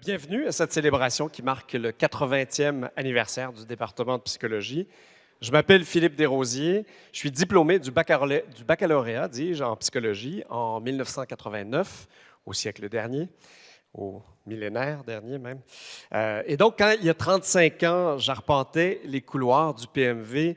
Bienvenue à cette célébration qui marque le 80e anniversaire du département de psychologie. Je m'appelle Philippe Desrosiers. Je suis diplômé du baccalauréat, dis-je, en psychologie en 1989, au siècle dernier, au millénaire dernier même. Et donc, quand il y a 35 ans, j'arpentais les couloirs du PMV,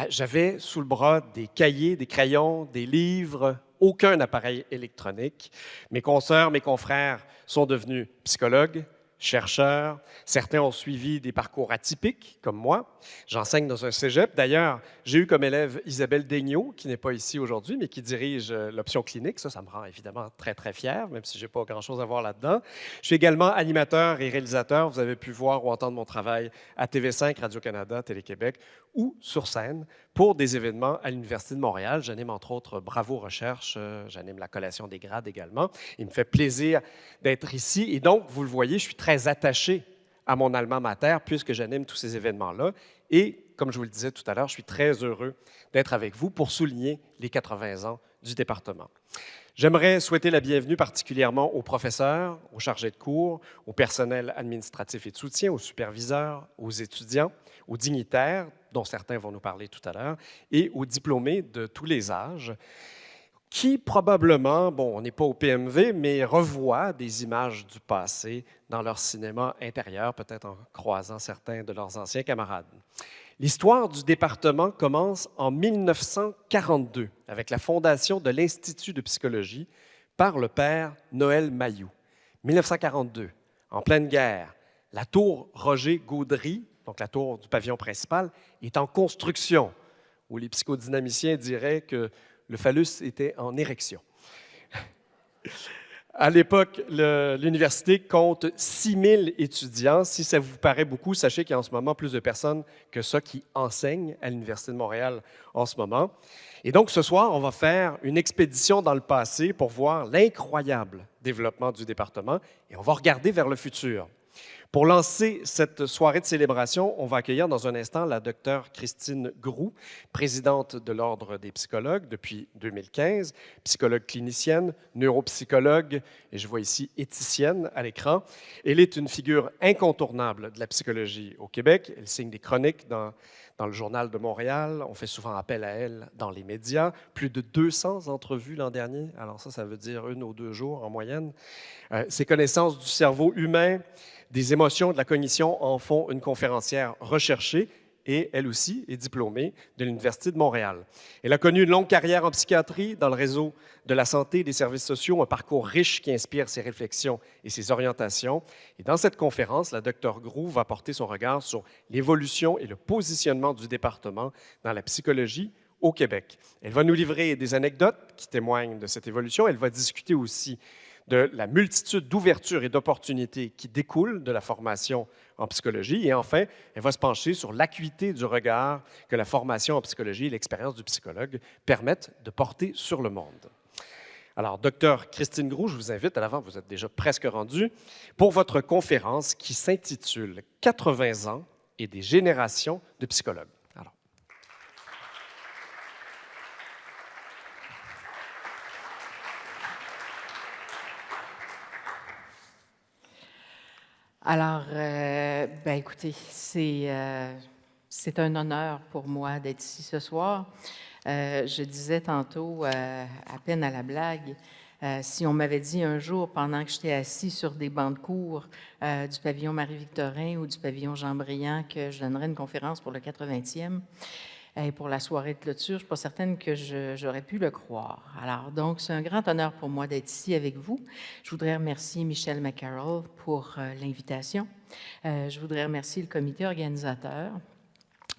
j'avais sous le bras des cahiers, des crayons, des livres, aucun appareil électronique. Mes consoeurs, mes confrères sont devenus psychologues, chercheurs. Certains ont suivi des parcours atypiques, comme moi. J'enseigne dans un cégep. D'ailleurs, j'ai eu comme élève Isabelle Daigneault, qui n'est pas ici aujourd'hui, mais qui dirige l'option clinique. Ça me rend évidemment très, très fier, même si je n'ai pas grand-chose à voir là-dedans. Je suis également animateur et réalisateur. Vous avez pu voir ou entendre mon travail à TV5, Radio-Canada, Télé-Québec ou sur scène pour des événements à l'Université de Montréal. J'anime entre autres Bravo Recherche, j'anime la collation des grades également. Il me fait plaisir d'être ici et donc, vous le voyez, je suis très attaché à mon alma mater puisque j'anime tous ces événements-là. Et comme je vous le disais tout à l'heure, je suis très heureux d'être avec vous pour souligner les 80 ans du département. J'aimerais souhaiter la bienvenue particulièrement aux professeurs, aux chargés de cours, au personnel administratif et de soutien, aux superviseurs, aux étudiants, aux dignitaires, dont certains vont nous parler tout à l'heure, et aux diplômés de tous les âges, qui probablement, on n'est pas au PMV, mais revoient des images du passé dans leur cinéma intérieur, peut-être en croisant certains de leurs anciens camarades. L'histoire du département commence en 1942 avec la fondation de l'Institut de psychologie par le père Noël Mailloux. 1942, en pleine guerre, la tour Roger-Gaudry, donc la tour du pavillon principal, est en construction, où les psychodynamiciens diraient que le phallus était en érection. À l'époque, l'université compte 6 000 étudiants. Si ça vous paraît beaucoup, sachez qu'il y a en ce moment plus de personnes que ça qui enseignent à l'Université de Montréal en ce moment. Et donc, ce soir, on va faire une expédition dans le passé pour voir l'incroyable développement du département et on va regarder vers le futur. Pour lancer cette soirée de célébration, on va accueillir dans un instant la docteure Christine Groux, présidente de l'Ordre des psychologues depuis 2015, psychologue clinicienne, neuropsychologue, et je vois ici éthicienne à l'écran. Elle est une figure incontournable de la psychologie au Québec. Elle signe des chroniques dans le Journal de Montréal. On fait souvent appel à elle dans les médias. Plus de 200 entrevues l'an dernier. Alors ça veut dire 1 ou 2 jours en moyenne. Ses connaissances du cerveau humain, des émotions, de la cognition en font une conférencière recherchée et elle aussi est diplômée de l'Université de Montréal. Elle a connu une longue carrière en psychiatrie dans le réseau de la santé et des services sociaux, un parcours riche qui inspire ses réflexions et ses orientations. Et dans cette conférence, la Dr Groux va porter son regard sur l'évolution et le positionnement du département dans la psychologie au Québec. Elle va nous livrer des anecdotes qui témoignent de cette évolution. Elle va discuter aussi de la multitude d'ouvertures et d'opportunités qui découlent de la formation en psychologie. Et enfin, elle va se pencher sur l'acuité du regard que la formation en psychologie et l'expérience du psychologue permettent de porter sur le monde. Alors, docteur Christine Groux, je vous invite à l'avant, vous êtes déjà presque rendu, pour votre conférence qui s'intitule « 80 ans et des générations de psychologues ». Alors, écoutez, c'est un honneur pour moi d'être ici ce soir. Je disais tantôt, à peine à la blague, si on m'avait dit un jour, pendant que j'étais assis sur des bancs de cours du pavillon Marie-Victorin ou du pavillon Jean-Brillant, que je donnerais une conférence pour le 80e, et pour la soirée de clôture, je ne suis pas certaine que j'aurais pu le croire. Alors, donc, c'est un grand honneur pour moi d'être ici avec vous. Je voudrais remercier Michelle McCarroll pour l'invitation. Je voudrais remercier le comité organisateur.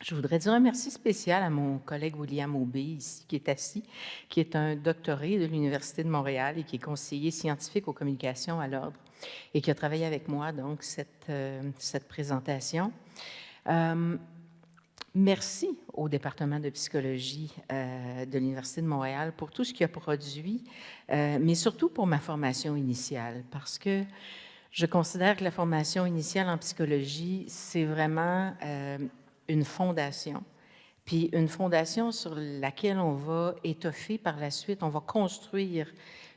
Je voudrais dire un merci spécial à mon collègue William Aubé, ici, qui est assis, qui est un doctoré de l'Université de Montréal et qui est conseiller scientifique aux communications à l'Ordre et qui a travaillé avec moi, donc, cette présentation. Merci au département de psychologie de l'Université de Montréal pour tout ce qu'il a produit, mais surtout pour ma formation initiale, parce que je considère que la formation initiale en psychologie, c'est vraiment une fondation Puis une fondation sur laquelle on va étoffer par la suite, on va construire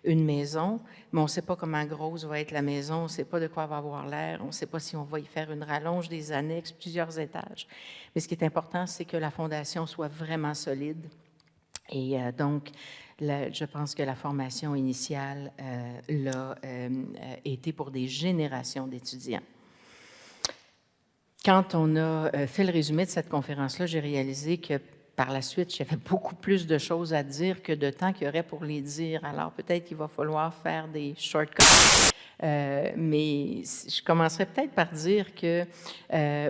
une maison, mais on ne sait pas comment grosse va être la maison, on ne sait pas de quoi va avoir l'air, on ne sait pas si on va y faire une rallonge, des annexes, plusieurs étages. Mais ce qui est important, c'est que la fondation soit vraiment solide. Et donc, je pense que la formation initiale l'a été pour des générations d'étudiants. Quand on a fait le résumé de cette conférence-là, j'ai réalisé que par la suite, j'avais beaucoup plus de choses à dire que de temps qu'il y aurait pour les dire. Alors, peut-être qu'il va falloir faire des shortcuts. Mais je commencerai peut-être par dire que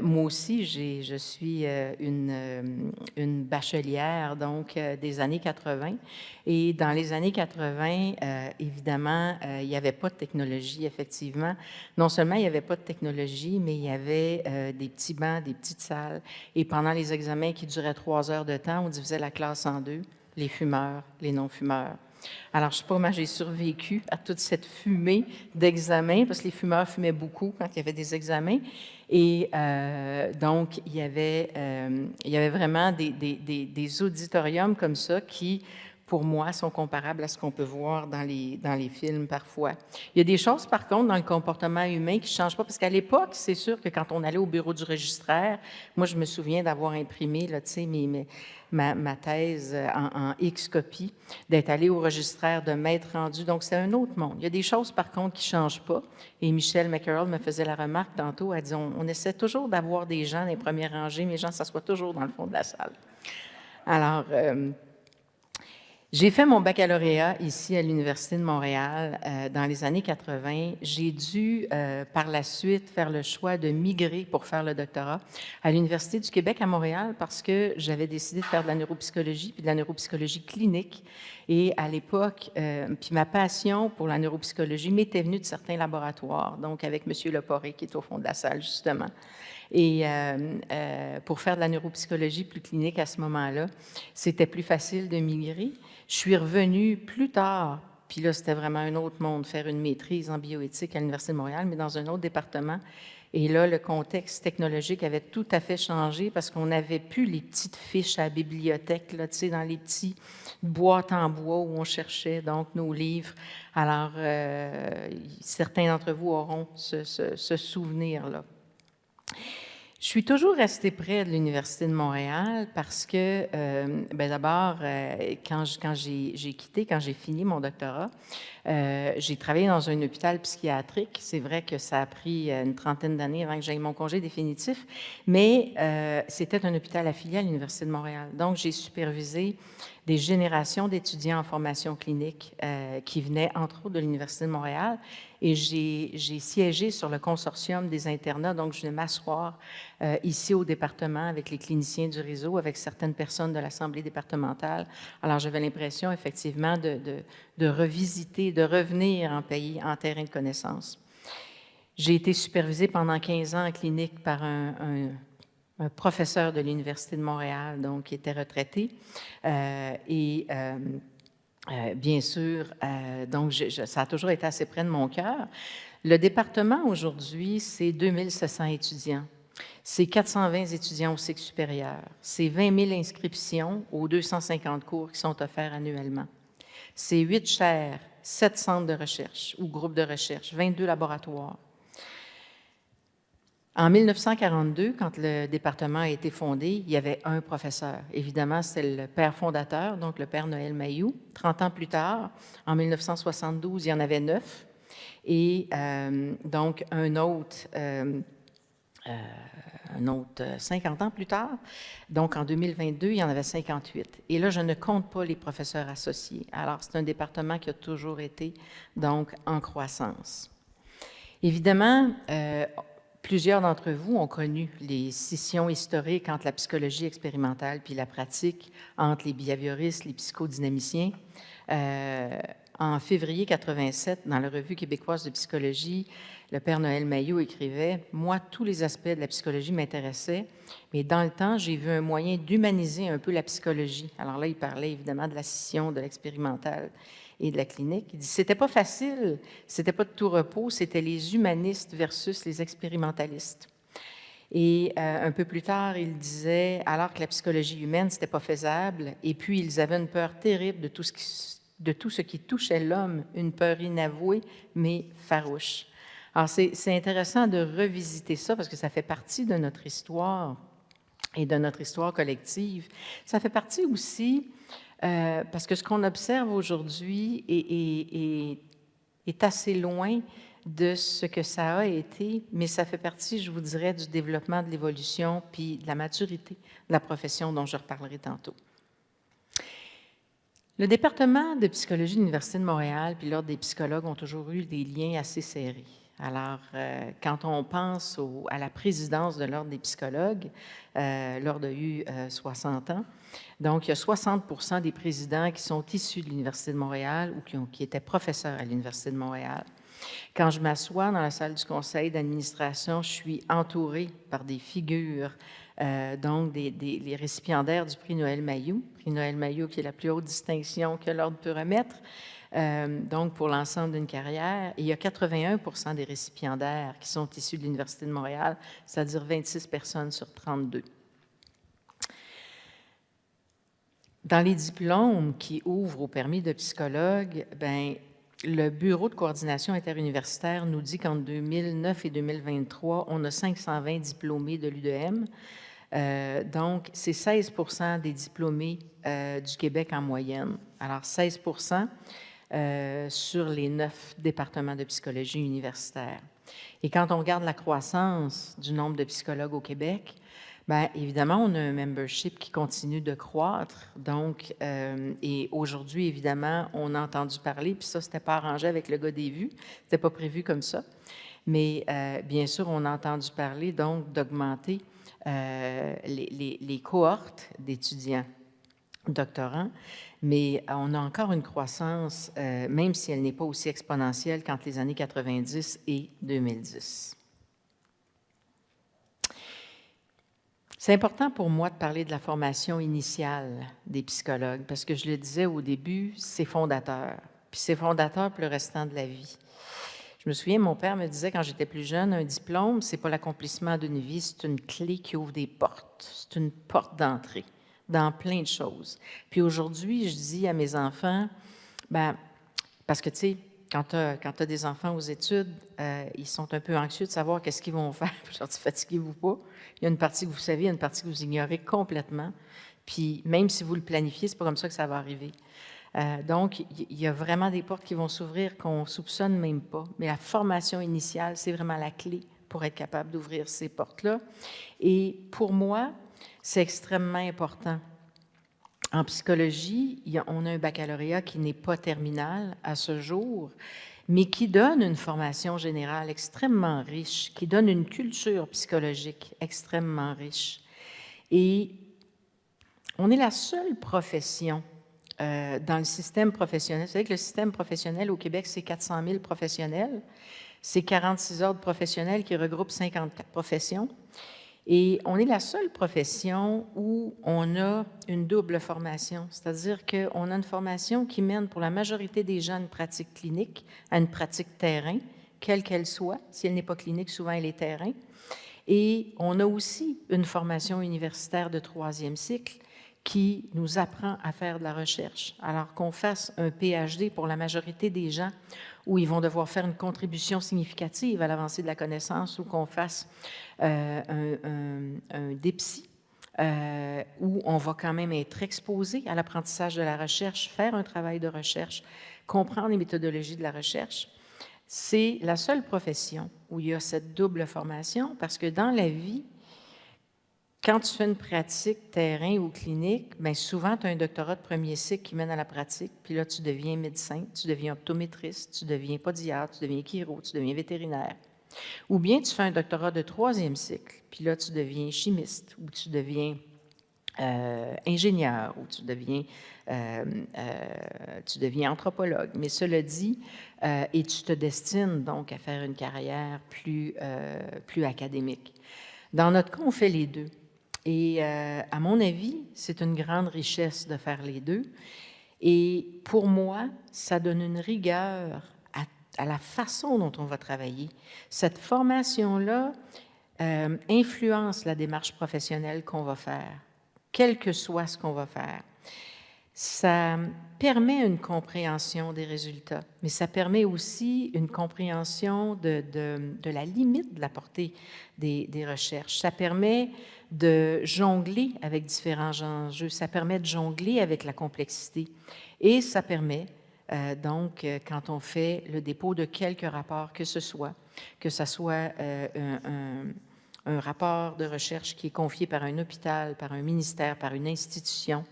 moi aussi, je suis une bachelière, donc des années 80. Et dans les années 80, évidemment, il n'y avait pas de technologie, effectivement. Non seulement il n'y avait pas de technologie, mais il y avait des petits bancs, des petites salles. Et pendant les examens qui duraient 3 heures de temps, on divisait la classe en deux, les fumeurs, les non-fumeurs. Alors, je ne sais pas comment j'ai survécu à toute cette fumée d'examens, parce que les fumeurs fumaient beaucoup quand il y avait des examens. Et donc, il y avait vraiment des auditoriums comme ça qui, pour moi, sont comparables à ce qu'on peut voir dans les films parfois. Il y a des choses, par contre, dans le comportement humain qui ne changent pas, parce qu'à l'époque, c'est sûr que quand on allait au bureau du registraire, moi, je me souviens d'avoir imprimé, là, tu sais, ma thèse en X copies, d'être allé au registraire, de m'être rendu. Donc, c'est un autre monde. Il y a des choses, par contre, qui ne changent pas. Et Michelle McCarroll me faisait la remarque tantôt. Elle dit on essaie toujours d'avoir des gens dans les premières rangées, mais les gens s'assoient toujours dans le fond de la salle. Alors, j'ai fait mon baccalauréat ici à l'Université de Montréal dans les années 80. J'ai dû par la suite faire le choix de migrer pour faire le doctorat à l'Université du Québec à Montréal parce que j'avais décidé de faire de la neuropsychologie puis de la neuropsychologie clinique. Et à l'époque, puis ma passion pour la neuropsychologie m'était venue de certains laboratoires, donc avec M. Leporé qui est au fond de la salle justement. Et pour faire de la neuropsychologie plus clinique à ce moment-là, c'était plus facile de migrer. Je suis revenue plus tard, puis là, c'était vraiment un autre monde, faire une maîtrise en bioéthique à l'Université de Montréal, mais dans un autre département. Et là, le contexte technologique avait tout à fait changé parce qu'on n'avait plus les petites fiches à la bibliothèque, là, tu sais, dans les petits boîtes en bois où on cherchait donc nos livres. Alors, certains d'entre vous auront ce souvenir-là. Je suis toujours restée près de l'Université de Montréal parce que, d'abord, quand j'ai fini mon doctorat, j'ai travaillé dans un hôpital psychiatrique. C'est vrai que ça a pris une trentaine d'années avant que j'aie mon congé définitif, mais c'était un hôpital affilié à l'Université de Montréal. Donc, j'ai supervisé des générations d'étudiants en formation clinique qui venaient, entre autres, de l'Université de Montréal. Et j'ai siégé sur le consortium des internats, donc je venais m'asseoir ici au département avec les cliniciens du réseau, avec certaines personnes de l'Assemblée départementale. Alors, j'avais l'impression, effectivement, de revisiter, de revenir en pays, en terrain de connaissance. J'ai été supervisée pendant 15 ans en clinique par un professeur de l'Université de Montréal, donc qui était retraité. Bien sûr, donc ça a toujours été assez près de mon cœur. Le département aujourd'hui, c'est 2700 étudiants. C'est 420 étudiants au cycle supérieur. C'est 20 000 inscriptions aux 250 cours qui sont offerts annuellement. C'est 8 chaires, 7 centres de recherche ou groupes de recherche, 22 laboratoires. En 1942, quand le département a été fondé, il y avait un professeur. Évidemment, c'est le père fondateur, donc le père Noël Mailloux. 30 ans plus tard, en 1972, il y en avait 9. Et donc, un autre 50 ans plus tard, donc en 2022, il y en avait 58. Et là, je ne compte pas les professeurs associés. Alors, c'est un département qui a toujours été, donc, en croissance. Évidemment, plusieurs d'entre vous ont connu les scissions historiques entre la psychologie expérimentale puis la pratique, entre les behavioristes, les psychodynamiciens. En février 87, dans la Revue québécoise de psychologie, le père Noël Mailloux écrivait « Moi, tous les aspects de la psychologie m'intéressaient, mais dans le temps, j'ai vu un moyen d'humaniser un peu la psychologie. » Alors là, il parlait évidemment de la scission de l'expérimental et de la clinique. Il dit « C'était pas facile, c'était pas de tout repos, c'était les humanistes versus les expérimentalistes. » Et un peu plus tard, il disait, alors que la psychologie humaine, ce n'était pas faisable, et puis ils avaient une peur terrible de tout ce qui touchait l'homme, une peur inavouée, mais farouche. Alors, c'est intéressant de revisiter ça parce que ça fait partie de notre histoire et de notre histoire collective. Ça fait partie aussi, parce que ce qu'on observe aujourd'hui est assez loin de ce que ça a été, mais ça fait partie, je vous dirais, du développement, de l'évolution, puis de la maturité de la profession dont je reparlerai tantôt. Le département de psychologie de l'Université de Montréal puis l'Ordre des psychologues ont toujours eu des liens assez serrés. Alors, quand on pense à la présidence de l'Ordre des psychologues, l'Ordre a eu 60 ans. Donc, il y a 60 des présidents qui sont issus de l'Université de Montréal ou qui étaient professeurs à l'Université de Montréal. Quand je m'assois dans la salle du conseil d'administration, je suis entourée par des figures, donc les récipiendaires du prix Noël Mailloux. Prix Noël Mailloux qui est la plus haute distinction que l'Ordre peut remettre, donc pour l'ensemble d'une carrière. Et il y a 81 des récipiendaires qui sont issus de l'Université de Montréal, c'est-à-dire 26 personnes sur 32. Dans les diplômes qui ouvrent au permis de psychologue, bien, le Bureau de coordination interuniversitaire nous dit qu'en 2009 et 2023, on a 520 diplômés de l'UDM. Donc, c'est 16 des diplômés du Québec en moyenne. Alors, 16 sur les 9 départements de psychologie universitaire. Et quand on regarde la croissance du nombre de psychologues au Québec, bien, évidemment, on a un membership qui continue de croître. Donc, et aujourd'hui, évidemment, on a entendu parler, puis ça, c'était pas arrangé avec le gars des vues, c'était pas prévu comme ça. Mais bien sûr, on a entendu parler donc d'augmenter les cohortes d'étudiants doctorants, mais on a encore une croissance, même si elle n'est pas aussi exponentielle qu'entre les années 90 et 2010. C'est important pour moi de parler de la formation initiale des psychologues, parce que je le disais au début, c'est fondateur, puis c'est fondateur pour le restant de la vie. Je me souviens, mon père me disait quand j'étais plus jeune, un diplôme, c'est pas l'accomplissement d'une vie, c'est une clé qui ouvre des portes, c'est une porte d'entrée dans plein de choses. Puis aujourd'hui, je dis à mes enfants, ben, parce que tu sais, quand tu as des enfants aux études, ils sont un peu anxieux de savoir qu'est-ce qu'ils vont faire. Je leur dis, fatiguez-vous pas. Il y a une partie que vous savez, il y a une partie que vous ignorez complètement. Puis même si vous le planifiez, c'est pas comme ça que ça va arriver. Donc, il y a vraiment des portes qui vont s'ouvrir qu'on ne soupçonne même pas. Mais la formation initiale, c'est vraiment la clé pour être capable d'ouvrir ces portes-là. Et pour moi, c'est extrêmement important. En psychologie, on a un baccalauréat qui n'est pas terminal à ce jour, mais qui donne une formation générale extrêmement riche, qui donne une culture psychologique extrêmement riche. Et on est la seule profession dans le système professionnel. Vous savez que le système professionnel au Québec, c'est 400 000 professionnels. C'est 46 ordres professionnels qui regroupent 54 professions. Et on est la seule profession où on a une double formation, c'est-à-dire qu'on a une formation qui mène pour la majorité des gens à une pratique clinique, à une pratique terrain, quelle qu'elle soit. Si elle n'est pas clinique, souvent elle est terrain. Et on a aussi une formation universitaire de 3e cycle qui nous apprend à faire de la recherche. Alors qu'on fasse un PhD pour la majorité des gens, où ils vont devoir faire une contribution significative à l'avancée de la connaissance, ou qu'on fasse un DPSI, où on va quand même être exposé à l'apprentissage de la recherche, faire un travail de recherche, comprendre les méthodologies de la recherche. C'est la seule profession où il y a cette double formation, parce que dans la vie, quand tu fais une pratique terrain ou clinique, bien souvent, tu as un doctorat de 1er cycle qui mène à la pratique, puis là, tu deviens médecin, tu deviens optométriste, tu deviens podiatre, tu deviens chiro, tu deviens vétérinaire. Ou bien tu fais un doctorat de 3e cycle, puis là, tu deviens chimiste, ou tu deviens ingénieur, ou tu deviens anthropologue. Mais cela dit, et tu te destines donc à faire une carrière plus académique. Dans notre cas, on fait les deux. Et à mon avis, c'est une grande richesse de faire les deux. Et pour moi, ça donne une rigueur à la façon dont on va travailler. Cette formation-là influence la démarche professionnelle qu'on va faire, quel que soit ce qu'on va faire. Ça permet une compréhension des résultats, mais ça permet aussi une compréhension de la limite de la portée des recherches. Ça permet de jongler avec différents enjeux, ça permet de jongler avec la complexité et ça permet donc, quand on fait le dépôt de quelques rapports, que ce soit un rapport de recherche qui est confié par un hôpital, par un ministère, par une institution,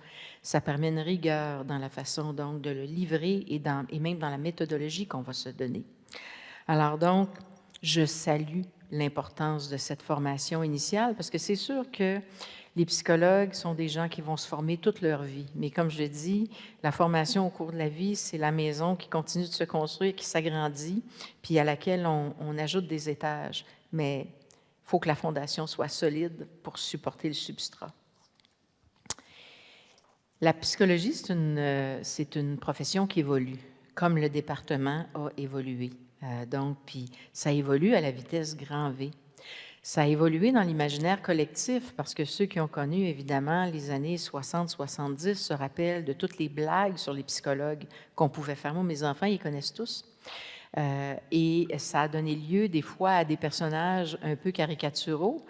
ça permet une rigueur dans la façon donc de le livrer et même dans la méthodologie qu'on va se donner. Alors donc, je salue l'importance de cette formation initiale parce que c'est sûr que les psychologues sont des gens qui vont se former toute leur vie. Mais comme je le dis, la formation au cours de la vie, c'est la maison qui continue de se construire, qui s'agrandit, puis à laquelle on ajoute des étages. Mais il faut que la fondation soit solide pour supporter le substrat. La psychologie, c'est une profession qui évolue, comme le département a évolué. Donc, puis ça évolue à la vitesse grand V. Ça a évolué dans l'imaginaire collectif parce que ceux qui ont connu, évidemment, les années 60-70 se rappellent de toutes les blagues sur les psychologues qu'on pouvait faire. Moi, mes enfants, ils connaissent tous. Et ça a donné lieu, des fois, à des personnages un peu caricaturaux.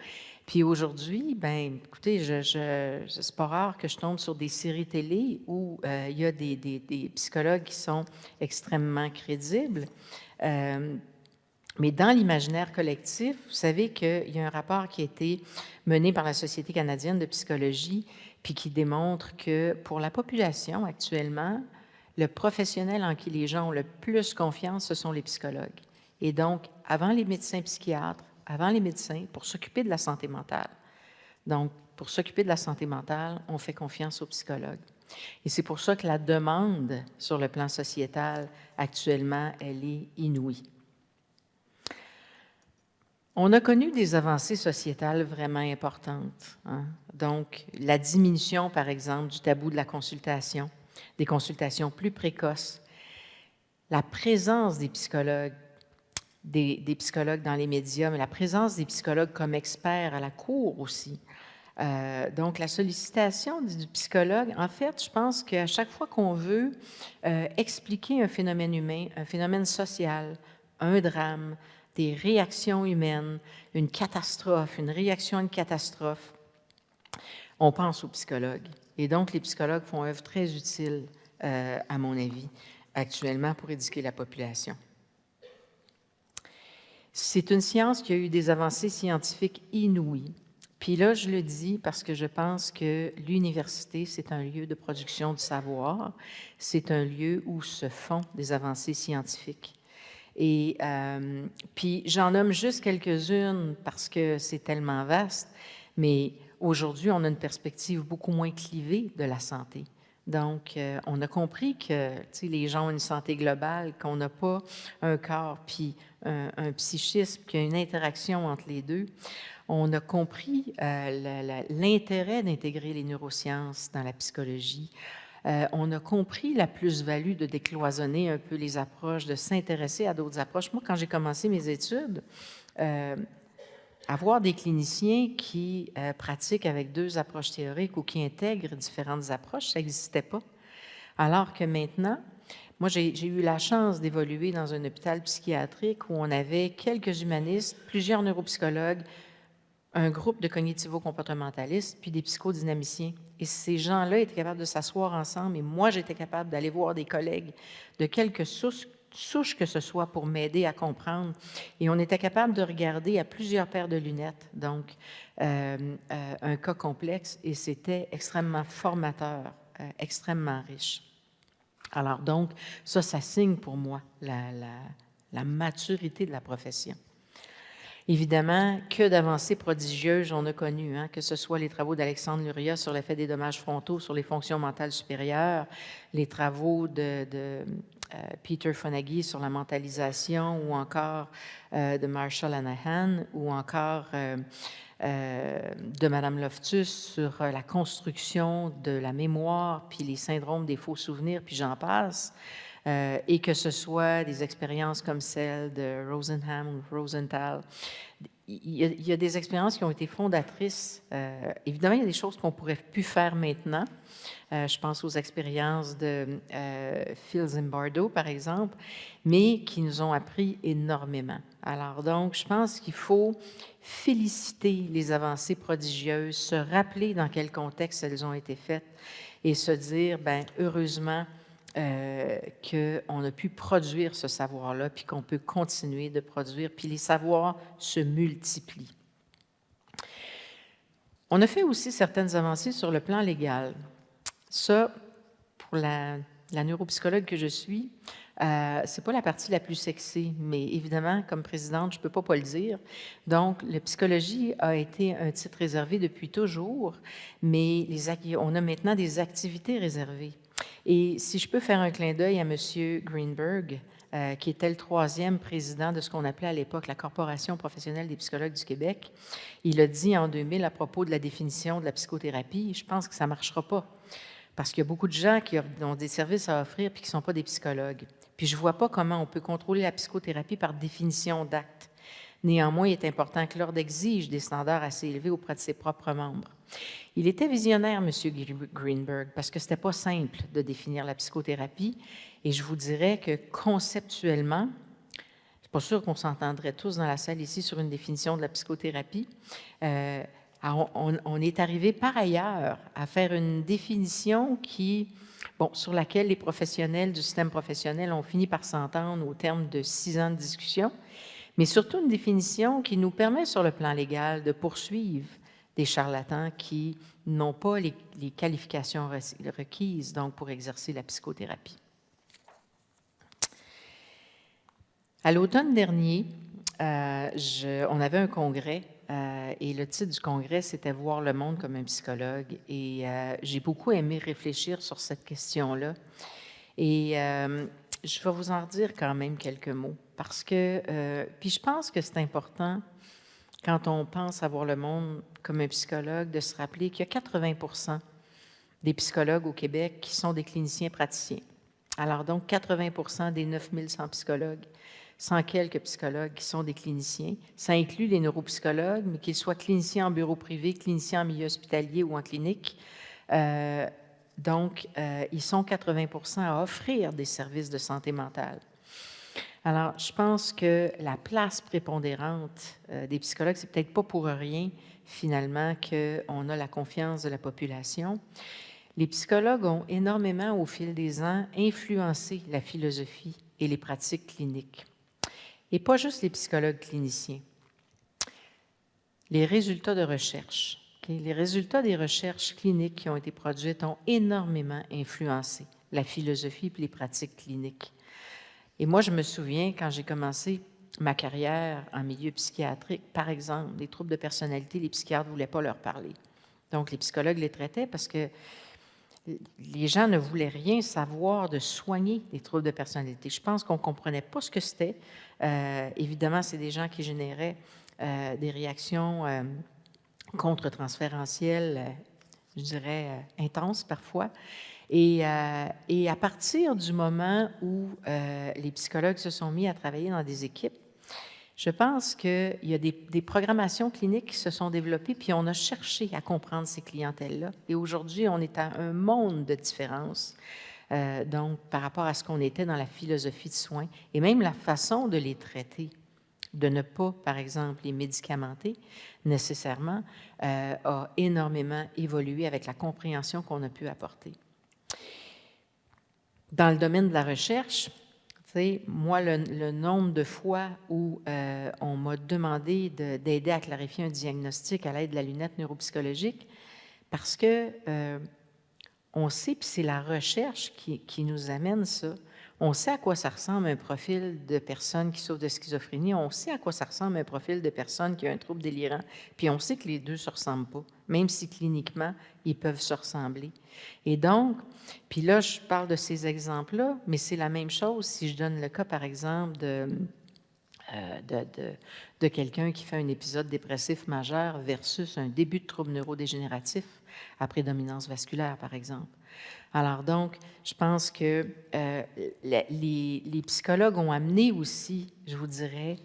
Puis aujourd'hui, ben, écoutez, c'est pas rare que je tombe sur des séries télé où il y a des psychologues qui sont extrêmement crédibles. Mais dans l'imaginaire collectif, vous savez qu'il y a un rapport qui a été mené par la Société canadienne de psychologie, puis qui démontre que pour la population actuellement, le professionnel en qui les gens ont le plus confiance, ce sont les psychologues. Et donc, avant les médecins psychiatres, avant les médecins, pour s'occuper de la santé mentale. Donc, pour s'occuper de la santé mentale, on fait confiance aux psychologues. Et c'est pour ça que la demande sur le plan sociétal, actuellement, elle est inouïe. On a connu des avancées sociétales vraiment importantes. Hein? Donc, la diminution, par exemple, du tabou de la consultation, des consultations plus précoces, la présence des psychologues, des psychologues dans les médias, mais la présence des psychologues comme experts à la cour aussi. Donc, la sollicitation du psychologue, en fait, je pense qu'à chaque fois qu'on veut expliquer un phénomène humain, un phénomène social, un drame, des réactions humaines, une catastrophe, une réaction à une catastrophe, on pense aux psychologues. Et donc, les psychologues font œuvre très utile, à mon avis, actuellement pour éduquer la population. C'est une science qui a eu des avancées scientifiques inouïes. Puis là, je le dis parce que je pense que l'université, c'est un lieu de production de savoir, c'est un lieu où se font des avancées scientifiques. Et puis, j'en nomme juste quelques-unes parce que c'est tellement vaste, mais aujourd'hui, on a une perspective beaucoup moins clivée de la santé. Donc, on a compris que les gens ont une santé globale, qu'on n'a pas un corps puis un psychisme, qu'il y a une interaction entre les deux. On a compris l'intérêt d'intégrer les neurosciences dans la psychologie. On a compris la plus-value de décloisonner un peu les approches, de s'intéresser à d'autres approches. Moi, quand j'ai commencé mes études, avoir des cliniciens qui pratiquent avec deux approches théoriques ou qui intègrent différentes approches, ça n'existait pas. Alors que maintenant, moi, j'ai eu la chance d'évoluer dans un hôpital psychiatrique où on avait quelques humanistes, plusieurs neuropsychologues, un groupe de cognitivo-comportementalistes, puis des psychodynamiciens. Et ces gens-là étaient capables de s'asseoir ensemble, et moi, j'étais capable d'aller voir des collègues de quelque souche que ce soit pour m'aider à comprendre. Et on était capable de regarder à plusieurs paires de lunettes, donc un cas complexe, et c'était extrêmement formateur, extrêmement riche. Alors donc, ça signe pour moi la maturité de la profession. Évidemment, que d'avancées prodigieuses on a connues, hein, que ce soit les travaux d'Alexandre Luria sur l'effet des dommages frontaux sur les fonctions mentales supérieures, les travaux de Peter Fonagy sur la mentalisation, ou encore de Marshall Hanahan, ou encore de Mme Loftus sur la construction de la mémoire, puis les syndromes des faux souvenirs, puis j'en passe. Et que ce soit des expériences comme celle de Rosenham ou Rosenthal, il y a des expériences qui ont été fondatrices. Évidemment, il y a des choses qu'on pourrait plus faire maintenant. Je pense aux expériences de Phil Zimbardo, par exemple, mais qui nous ont appris énormément. Alors donc, je pense qu'il faut féliciter les avancées prodigieuses, se rappeler dans quel contexte elles ont été faites et se dire, bien, heureusement, qu'on a pu produire ce savoir-là, puis qu'on peut continuer de produire, puis les savoirs se multiplient. On a fait aussi certaines avancées sur le plan légal. Ça, pour la neuropsychologue que je suis, c'est pas la partie la plus sexy, mais évidemment, comme présidente, je peux pas le dire. Donc, la psychologie a été un titre réservé depuis toujours, mais on a maintenant des activités réservées. Et si je peux faire un clin d'œil à M. Greenberg, qui était le 3e président de ce qu'on appelait à l'époque la Corporation professionnelle des psychologues du Québec, il a dit en 2000 à propos de la définition de la psychothérapie, je pense que ça ne marchera pas. Parce qu'il y a beaucoup de gens qui ont des services à offrir puis qui ne sont pas des psychologues. Puis je ne vois pas comment on peut contrôler la psychothérapie par définition d'acte. Néanmoins, il est important que l'Ordre exige des standards assez élevés auprès de ses propres membres. Il était visionnaire, M. Greenberg, parce que ce n'était pas simple de définir la psychothérapie. Et je vous dirais que conceptuellement, je ne suis pas sûre qu'on s'entendrait tous dans la salle ici sur une définition de la psychothérapie. On est arrivé par ailleurs à faire une définition sur laquelle les professionnels du système professionnel ont fini par s'entendre au terme de 6 ans de discussion, mais surtout une définition qui nous permet sur le plan légal de poursuivre des charlatans qui n'ont pas les qualifications requises donc pour exercer la psychothérapie. À l'automne dernier, on avait un congrès et le titre du congrès, c'était « Voir le monde comme un psychologue ». Et j'ai beaucoup aimé réfléchir sur cette question-là. Et je vais vous en dire quand même quelques mots parce que, puis je pense que c'est important quand on pense à voir le monde comme un psychologue, de se rappeler qu'il y a 80% des psychologues au Québec qui sont des cliniciens praticiens. Alors donc, 80% des 9100 psychologues, 100 quelques psychologues qui sont des cliniciens. Ça inclut les neuropsychologues, mais qu'ils soient cliniciens en bureau privé, cliniciens en milieu hospitalier ou en clinique. Donc, ils sont 80% à offrir des services de santé mentale. Alors, je pense que la place prépondérante des psychologues, c'est peut-être pas pour rien, finalement, qu'on a la confiance de la population. Les psychologues ont énormément, au fil des ans, influencé la philosophie et les pratiques cliniques. Et pas juste les psychologues cliniciens. Les résultats de recherche, les résultats des recherches cliniques qui ont été produites ont énormément influencé la philosophie et les pratiques cliniques. Et moi, je me souviens, quand j'ai commencé ma carrière en milieu psychiatrique, par exemple, les troubles de personnalité, les psychiatres ne voulaient pas leur parler. Donc, les psychologues les traitaient parce que les gens ne voulaient rien savoir de soigner les troubles de personnalité. Je pense qu'on ne comprenait pas ce que c'était. Évidemment, c'est des gens qui généraient des réactions contre-transférentielles, je dirais, intenses parfois. Et à partir du moment où les psychologues se sont mis à travailler dans des équipes, je pense qu'il y a des programmations cliniques qui se sont développées, puis on a cherché à comprendre ces clientèles-là. Et aujourd'hui, on est à un monde de différence, donc par rapport à ce qu'on était dans la philosophie de soins, et même la façon de les traiter, de ne pas, par exemple, les médicamenter nécessairement, a énormément évolué avec la compréhension qu'on a pu apporter. Dans le domaine de la recherche, moi, le nombre de fois où on m'a demandé d'aider à clarifier un diagnostic à l'aide de la lunette neuropsychologique, parce que on sait, puis c'est la recherche qui nous amène ça, on sait à quoi ça ressemble un profil de personne qui souffre de schizophrénie, on sait à quoi ça ressemble un profil de personne qui a un trouble délirant, puis on sait que les deux ne se ressemblent pas, même si cliniquement, ils peuvent se ressembler. Et donc, puis là, je parle de ces exemples-là, mais c'est la même chose si je donne le cas, par exemple, de quelqu'un qui fait un épisode dépressif majeur versus un début de trouble neurodégénératif à prédominance vasculaire, par exemple. Alors donc, je pense que les psychologues ont amené aussi, je vous dirais,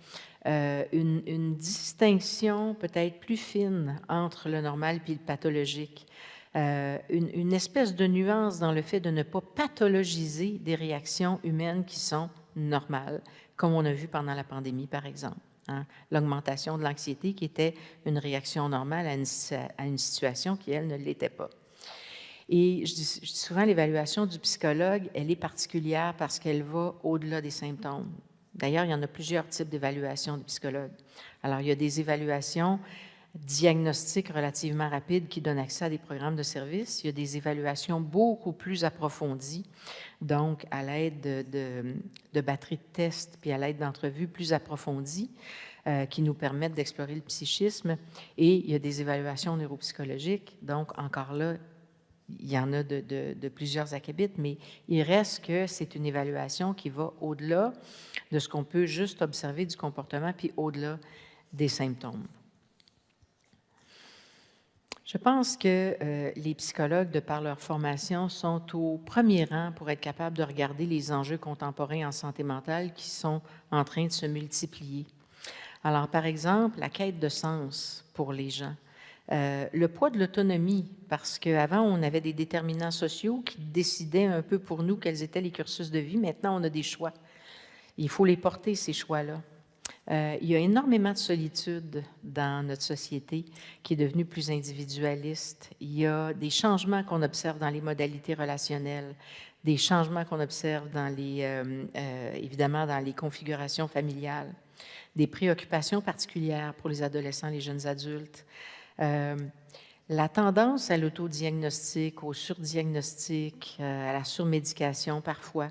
une distinction peut-être plus fine entre le normal et le pathologique. Une espèce de nuance dans le fait de ne pas pathologiser des réactions humaines qui sont normales, comme on a vu pendant la pandémie, par exemple. Hein? L'augmentation de l'anxiété qui était une réaction normale à une situation qui, elle, ne l'était pas. Et je dis souvent, l'évaluation du psychologue, elle est particulière parce qu'elle va au-delà des symptômes. D'ailleurs, il y en a plusieurs types d'évaluations du psychologue. Alors, il y a des évaluations diagnostiques relativement rapides qui donnent accès à des programmes de services. Il y a des évaluations beaucoup plus approfondies, donc à l'aide de batteries de tests puis à l'aide d'entrevues plus approfondies qui nous permettent d'explorer le psychisme. Et il y a des évaluations neuropsychologiques, donc encore là, il y en a de plusieurs acabits, mais il reste que c'est une évaluation qui va au-delà de ce qu'on peut juste observer du comportement, puis au-delà des symptômes. Je pense que les psychologues, de par leur formation, sont au premier rang pour être capables de regarder les enjeux contemporains en santé mentale qui sont en train de se multiplier. Alors, par exemple, la quête de sens pour les gens. Le poids de l'autonomie, parce qu'avant, on avait des déterminants sociaux qui décidaient un peu pour nous quels étaient les cursus de vie. Maintenant, on a des choix. Il faut les porter, ces choix-là. Il y a énormément de solitude dans notre société qui est devenue plus individualiste. Il y a des changements qu'on observe dans les modalités relationnelles, des changements qu'on observe dans évidemment dans les configurations familiales, des préoccupations particulières pour les adolescents, les jeunes adultes. La tendance à l'autodiagnostic, au surdiagnostic, à la surmédication parfois.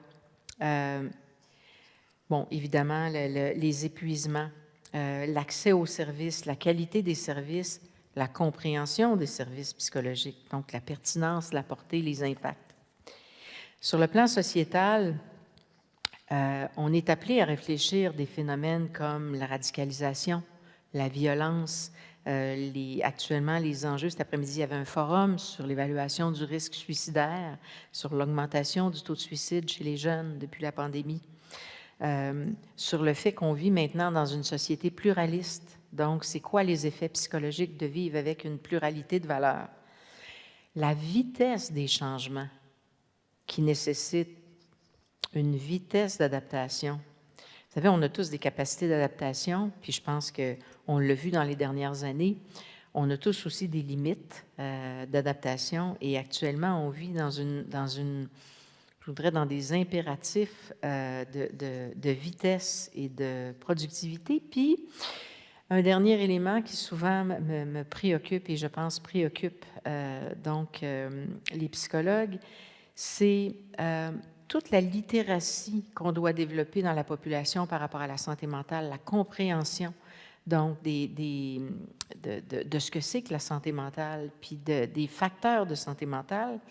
Bon, évidemment, les épuisements, l'accès aux services, la qualité des services, la compréhension des services psychologiques, donc la pertinence, la portée, les impacts. Sur le plan sociétal, on est appelé à réfléchir des phénomènes comme la radicalisation, la violence. Actuellement, les enjeux, cet après-midi, il y avait un forum sur l'évaluation du risque suicidaire, sur l'augmentation du taux de suicide chez les jeunes depuis la pandémie, sur le fait qu'on vit maintenant dans une société pluraliste. Donc, c'est quoi les effets psychologiques de vivre avec une pluralité de valeurs? La vitesse des changements qui nécessite une vitesse d'adaptation. Vous savez, on a tous des capacités d'adaptation, puis je pense qu'on l'a vu dans les dernières années. On a tous aussi des limites d'adaptation et actuellement, on vit dans des impératifs de vitesse et de productivité. Puis, un dernier élément qui souvent me préoccupe et je pense préoccupe les psychologues, c'est toute la littératie qu'on doit développer dans la population par rapport à la santé mentale, la compréhension donc de ce que c'est que la santé mentale, puis des facteurs de santé mentale.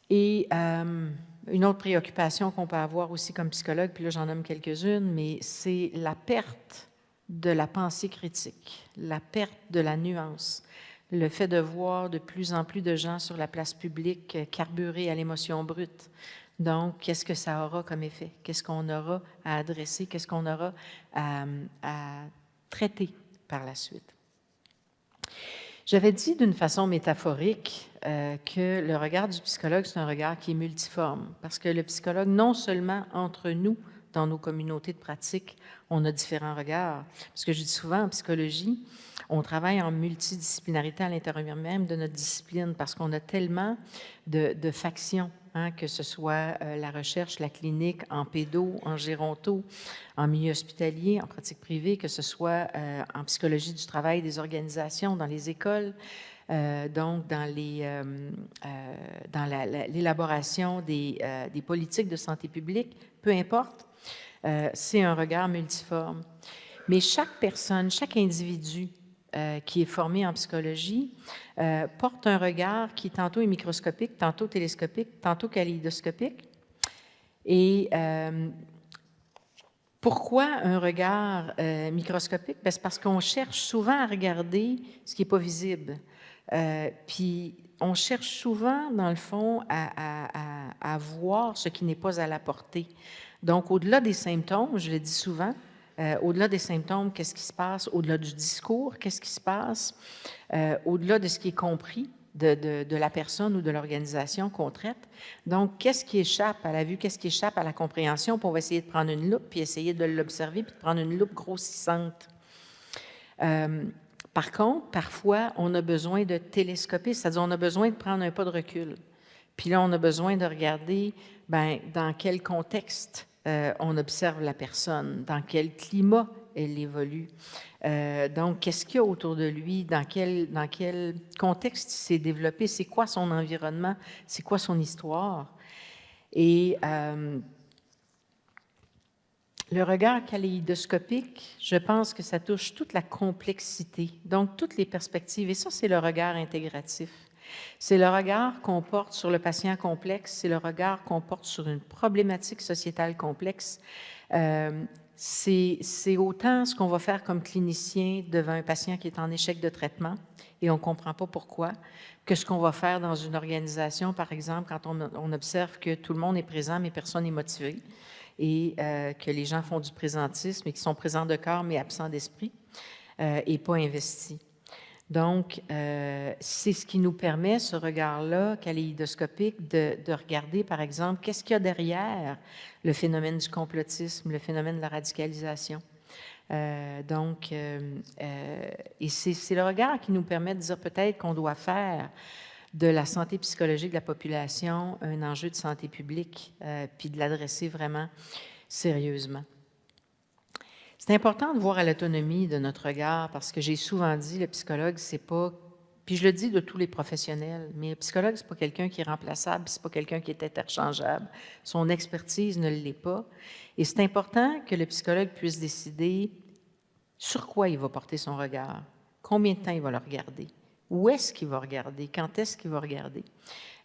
Et une autre préoccupation qu'on peut avoir aussi comme psychologue, puis là j'en nomme quelques-unes, mais c'est la perte de la pensée critique, la perte de la nuance, le fait de voir de plus en plus de gens sur la place publique carburés à l'émotion brute. Donc, qu'est-ce que ça aura comme effet? Qu'est-ce qu'on aura à adresser? Qu'est-ce qu'on aura à traiter par la suite? J'avais dit d'une façon métaphorique que le regard du psychologue, c'est un regard qui est multiforme, parce que le psychologue, non seulement entre nous, dans nos communautés de pratique, on a différents regards. Parce que je dis souvent, en psychologie, on travaille en multidisciplinarité à l'intérieur même de notre discipline, parce qu'on a tellement de factions, hein, que ce soit la recherche, la clinique, en pédo, en géronto, en milieu hospitalier, en pratique privée, que ce soit en psychologie du travail des organisations, dans les écoles, donc dans l'élaboration des politiques de santé publique, peu importe, c'est un regard multiforme. Mais chaque personne, chaque individu qui est formé en psychologie porte un regard qui tantôt est microscopique, tantôt télescopique, tantôt kaléidoscopique. Et pourquoi un regard microscopique? Ben, c'est parce qu'on cherche souvent à regarder ce qui n'est pas visible. Puis on cherche souvent, dans le fond, à voir ce qui n'est pas à la portée. Donc, au-delà des symptômes, je le dis souvent, au-delà des symptômes, qu'est-ce qui se passe? Au-delà du discours, qu'est-ce qui se passe? Au-delà de ce qui est compris de la personne ou de l'organisation qu'on traite. Donc, qu'est-ce qui échappe à la vue? Qu'est-ce qui échappe à la compréhension? Puis on va essayer de prendre une loupe, puis essayer de l'observer, puis de prendre une loupe grossissante. Par contre, parfois, on a besoin de télescoper, c'est-à-dire on a besoin de prendre un pas de recul. Puis là, on a besoin de regarder dans quel contexte on observe la personne, dans quel climat elle évolue. Donc, qu'est-ce qu'il y a autour de lui, dans quel contexte il s'est développé, c'est quoi son environnement, c'est quoi son histoire. Et le regard kaléidoscopique, je pense que ça touche toute la complexité, donc toutes les perspectives. Et ça, c'est le regard intégratif. C'est le regard qu'on porte sur le patient complexe, c'est le regard qu'on porte sur une problématique sociétale complexe. C'est autant ce qu'on va faire comme clinicien devant un patient qui est en échec de traitement et on ne comprend pas pourquoi, que ce qu'on va faire dans une organisation, par exemple, quand on observe que tout le monde est présent mais personne n'est motivé et que les gens font du présentisme et qui sont présents de corps mais absents d'esprit et pas investis. Donc, c'est ce qui nous permet, ce regard-là kaléidoscopique, de regarder, par exemple, qu'est-ce qu'il y a derrière le phénomène du complotisme, le phénomène de la radicalisation. Et c'est le regard qui nous permet de dire peut-être qu'on doit faire de la santé psychologique de la population un enjeu de santé publique, puis de l'adresser vraiment sérieusement. C'est important de voir à l'autonomie de notre regard parce que j'ai souvent dit, le psychologue, c'est pas, puis je le dis de tous les professionnels, mais le psychologue, c'est pas quelqu'un qui est remplaçable, c'est pas quelqu'un qui est interchangeable. Son expertise ne l'est pas. Et c'est important que le psychologue puisse décider sur quoi il va porter son regard, combien de temps il va le regarder, où est-ce qu'il va regarder, quand est-ce qu'il va regarder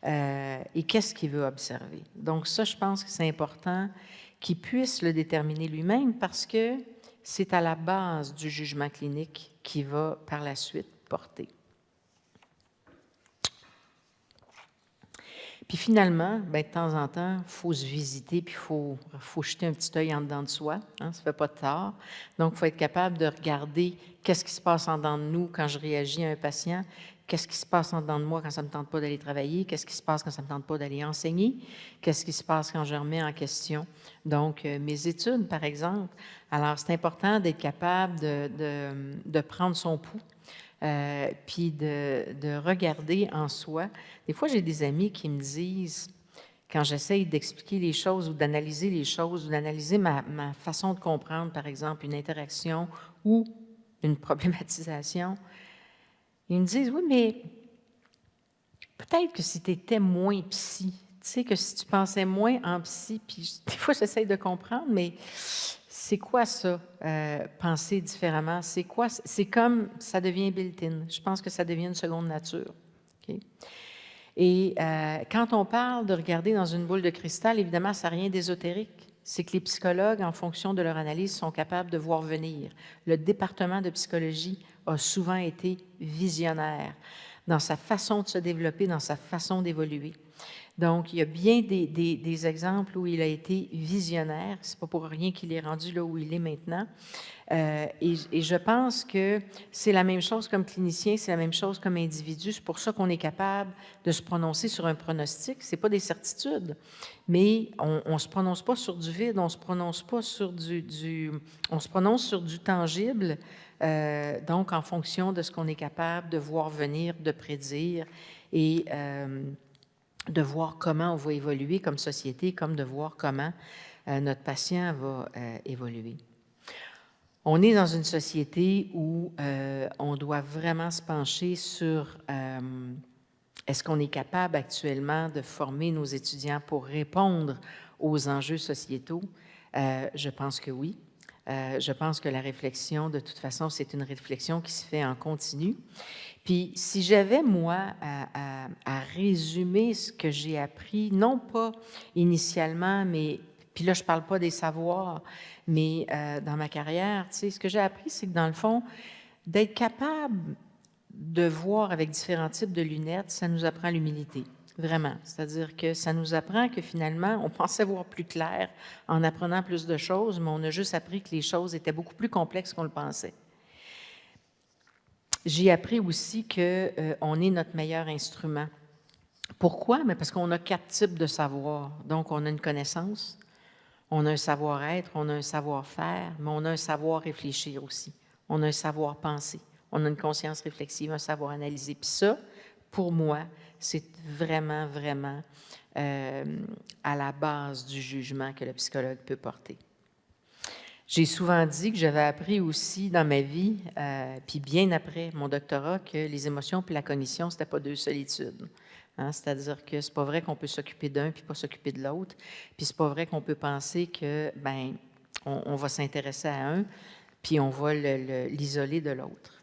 et qu'est-ce qu'il veut observer. Donc ça, je pense que c'est important qu'il puisse le déterminer lui-même parce que c'est à la base du jugement clinique qui va par la suite porter. Puis finalement, de temps en temps, il faut se visiter, puis il faut jeter un petit œil en dedans de soi. Hein, ça ne fait pas de tort. Donc, il faut être capable de regarder qu'est-ce qui se passe en dedans de nous quand je réagis à un patient, qu'est-ce qui se passe en dedans de moi quand ça ne me tente pas d'aller travailler, qu'est-ce qui se passe quand ça ne me tente pas d'aller enseigner, qu'est-ce qui se passe quand je remets en question, donc, mes études, par exemple. Alors, c'est important d'être capable de prendre son pouls, puis de regarder en soi. Des fois, j'ai des amis qui me disent, quand j'essaye d'expliquer les choses ou d'analyser les choses, ou d'analyser ma façon de comprendre, par exemple, une interaction ou une problématisation, ils me disent, oui, mais peut-être que si tu étais moins psy, tu sais, que si tu pensais moins en psy, puis des fois, j'essaye de comprendre, mais c'est quoi ça, penser différemment? C'est quoi? C'est comme, ça devient built-in. Je pense que ça devient une seconde nature. Okay? Et quand on parle de regarder dans une boule de cristal, évidemment, ça n'a rien d'ésotérique. C'est que les psychologues, en fonction de leur analyse, sont capables de voir venir. Le département de psychologie a souvent été visionnaire dans sa façon de se développer, dans sa façon d'évoluer. Donc, il y a bien des exemples où il a été visionnaire. Ce n'est pas pour rien qu'il est rendu là où il est maintenant. Et je pense que c'est la même chose comme clinicien, c'est la même chose comme individu. C'est pour ça qu'on est capable de se prononcer sur un pronostic. Ce n'est pas des certitudes, mais on ne se prononce pas sur du vide, on ne se prononce pas sur on se prononce sur du tangible, donc en fonction de ce qu'on est capable de voir venir, de prédire et de voir comment on va évoluer comme société, comme de voir comment notre patient va évoluer. On est dans une société où on doit vraiment se pencher sur est-ce qu'on est capable actuellement de former nos étudiants pour répondre aux enjeux sociétaux? Je pense que oui. Je pense que la réflexion, de toute façon, c'est une réflexion qui se fait en continu. Puis, si j'avais, moi, à résumer ce que j'ai appris, non pas initialement, mais, puis là, je ne parle pas des savoirs, mais dans ma carrière, tu sais, ce que j'ai appris, c'est que dans le fond, d'être capable de voir avec différents types de lunettes, ça nous apprend l'humilité, vraiment. C'est-à-dire que ça nous apprend que finalement, on pensait voir plus clair en apprenant plus de choses, mais on a juste appris que les choses étaient beaucoup plus complexes qu'on le pensait. J'ai appris aussi qu'on est notre meilleur instrument. Pourquoi? Mais parce qu'on a 4 types de savoir. Donc, on a une connaissance, on a un savoir-être, on a un savoir-faire, mais on a un savoir réfléchir aussi. On a un savoir penser, on a une conscience réflexive, un savoir analyser. Puis ça, pour moi, c'est vraiment, vraiment à la base du jugement que le psychologue peut porter. J'ai souvent dit que j'avais appris aussi dans ma vie, puis bien après mon doctorat, que les émotions puis la cognition, c'était pas deux solitudes. Hein? C'est-à-dire que c'est pas vrai qu'on peut s'occuper d'un puis pas s'occuper de l'autre. Puis c'est pas vrai qu'on peut penser que, ben, on va s'intéresser à un puis on va l'isoler de l'autre.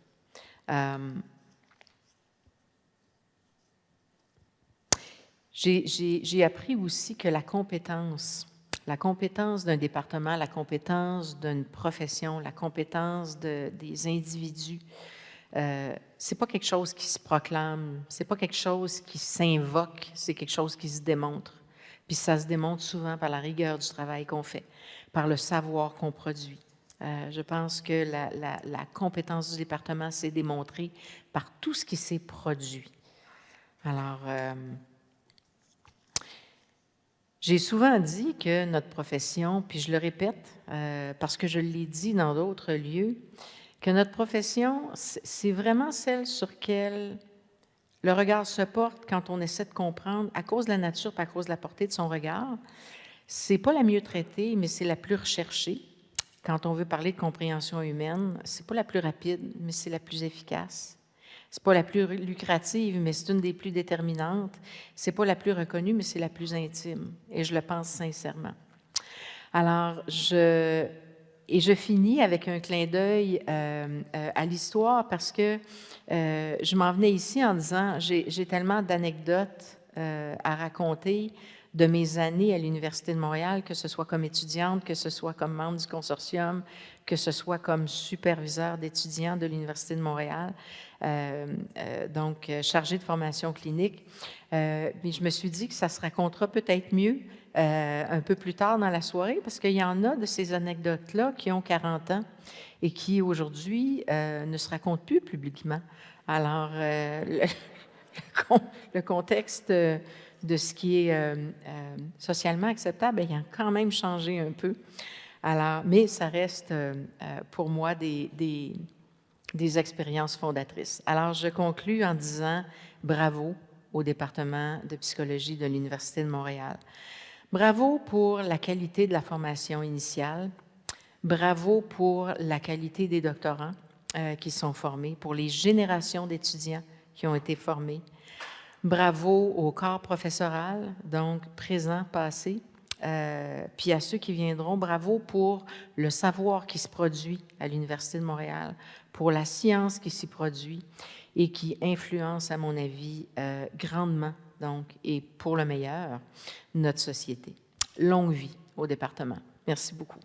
J'ai appris aussi que la compétence d'un département, la compétence d'une profession, la compétence des individus, c'est pas quelque chose qui se proclame, c'est pas quelque chose qui s'invoque, c'est quelque chose qui se démontre. Puis ça se démontre souvent par la rigueur du travail qu'on fait, par le savoir qu'on produit. Je pense que la compétence du département s'est démontrée par tout ce qui s'est produit. Alors, j'ai souvent dit que notre profession, puis je le répète parce que je l'ai dit dans d'autres lieux, que notre profession, c'est vraiment celle sur laquelle le regard se porte quand on essaie de comprendre, à cause de la nature et à cause de la portée de son regard. C'est pas la mieux traitée, mais c'est la plus recherchée. Quand on veut parler de compréhension humaine, c'est pas la plus rapide, mais c'est la plus efficace. C'est pas la plus lucrative, mais c'est une des plus déterminantes. C'est pas la plus reconnue, mais c'est la plus intime. Et je le pense sincèrement. Alors, je finis avec un clin d'œil à l'histoire parce que je m'en venais ici en disant, j'ai tellement d'anecdotes à raconter de mes années à l'Université de Montréal, que ce soit comme étudiante, que ce soit comme membre du consortium, que ce soit comme superviseur d'étudiants de l'Université de Montréal, donc chargée de formation clinique. Mais je me suis dit que ça se racontera peut-être mieux un peu plus tard dans la soirée, parce qu'il y en a de ces anecdotes-là qui ont 40 ans et qui, aujourd'hui, ne se racontent plus publiquement. Alors, le contexte de ce qui est socialement acceptable, il a quand même changé un peu. Alors, mais ça reste pour moi des expériences fondatrices. Alors, je conclus en disant bravo au département de psychologie de l'Université de Montréal. Bravo pour la qualité de la formation initiale. Bravo pour la qualité des doctorants qui sont formés, pour les générations d'étudiants qui ont été formés. Bravo au corps professoral, donc présent, passé, puis à ceux qui viendront, bravo pour le savoir qui se produit à l'Université de Montréal, pour la science qui s'y produit et qui influence, à mon avis, grandement, donc, et pour le meilleur, notre société. Longue vie au département. Merci beaucoup.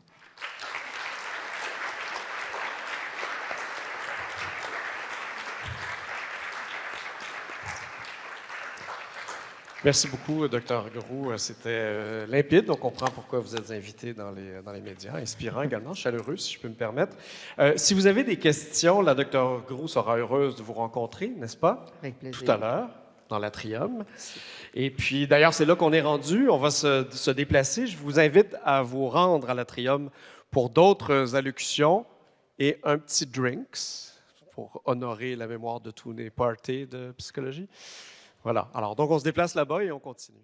Merci beaucoup, Dr. Groux. C'était limpide. On comprend pourquoi vous êtes invité dans les médias. Inspirant également, chaleureux, si je peux me permettre. Si vous avez des questions, la Dr. Groux sera heureuse de vous rencontrer, n'est-ce pas? Avec plaisir. Tout à l'heure, dans l'atrium. Et puis, d'ailleurs, c'est là qu'on est rendu. On va se déplacer. Je vous invite à vous rendre à l'atrium pour d'autres allocutions et un petit drinks pour honorer la mémoire de tous les parties de psychologie. Voilà. Alors, donc, on se déplace là-bas et on continue.